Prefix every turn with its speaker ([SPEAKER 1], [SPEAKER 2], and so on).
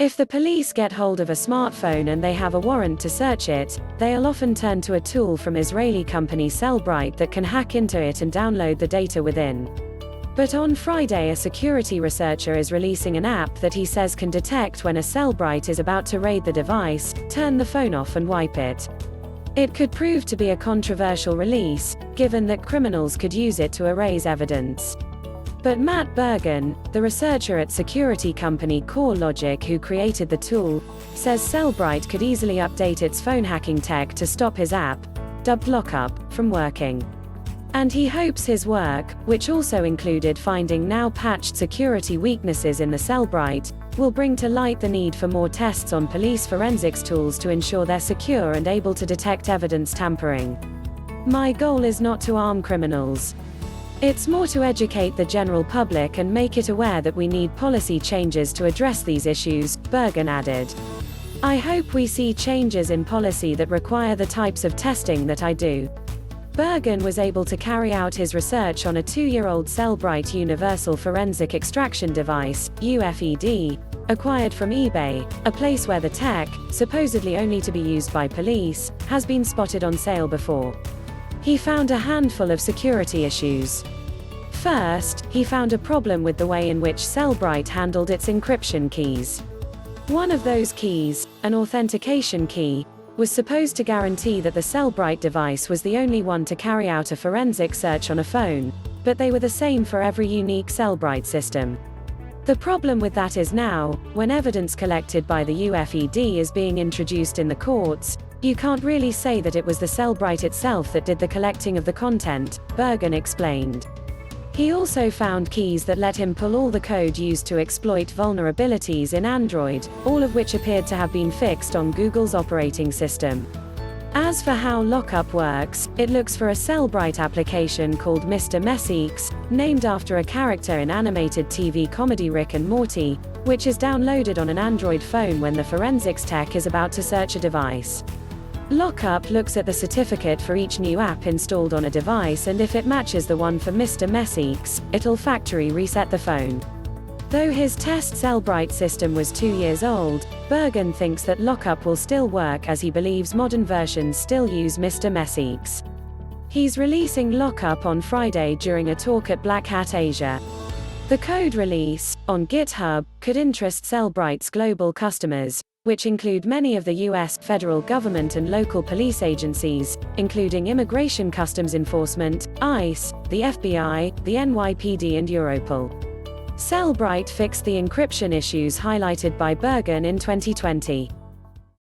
[SPEAKER 1] If the police get hold of a smartphone and they have a warrant to search it, they'll often turn to a tool from Israeli company Cellebrite that can hack into it and download the data within. But on Friday, a security researcher is releasing an app that he says can detect when a cellebrite is about to raid the device, turn the phone off and wipe it. It could prove to be a controversial release, given that criminals could use it to erase evidence. But Matt Bergen, the researcher at security company KoreLogic who created the tool, says Cellebrite could easily update its phone hacking tech to stop his app, dubbed Lockup, from working. And he hopes his work, which also included finding now patched security weaknesses in the Cellebrite, will bring to light the need for more tests on police forensics tools to ensure they're secure and able to detect evidence tampering. My goal is not to arm criminals. It's more to educate the general public and make it aware that we need policy changes to address these issues, Bergen added. I hope we see changes in policy that require the types of testing that I do. Bergen was able to carry out his research on a 2-year-old cellebrite universal forensic extraction device, UFED, acquired from eBay, a place where the tech, supposedly only to be used by police, has been spotted on sale before. He found a handful of security issues. First, he found a problem with the way in which Cellebrite handled its encryption keys. One of those keys, an authentication key, was supposed to guarantee that the Cellebrite device was the only one to carry out a forensic search on a phone, but they were the same for every unique Cellebrite system. The problem with that is now, when evidence collected by the UFED is being introduced in the courts, you can't really say that it was the Cellebrite itself that did the collecting of the content, Bergen explained. He also found keys that let him pull all the code used to exploit vulnerabilities in Android, all of which appeared to have been fixed on Google's operating system. As for how Lockup works, it looks for a Cellebrite application called Mr. Messieks, named after a character in animated TV comedy Rick and Morty, which is downloaded on an Android phone when the forensics tech is about to search a device. Lockup looks at the certificate for each new app installed on a device, and if it matches the one for Mr. Messieks, it'll factory reset the phone. Though his test Cellebrite system was 2 years old, Bergen thinks that Lockup will still work as he believes modern versions still use Mr. Messieks. He's releasing Lockup on Friday during a talk at Black Hat Asia. The code release, on GitHub, could interest Cellebrite's global customers, which include many of the US federal government and local police agencies, including Immigration Customs Enforcement, ICE, the FBI, the NYPD and Europol. Cellebrite fixed the encryption issues highlighted by Bergen in 2020.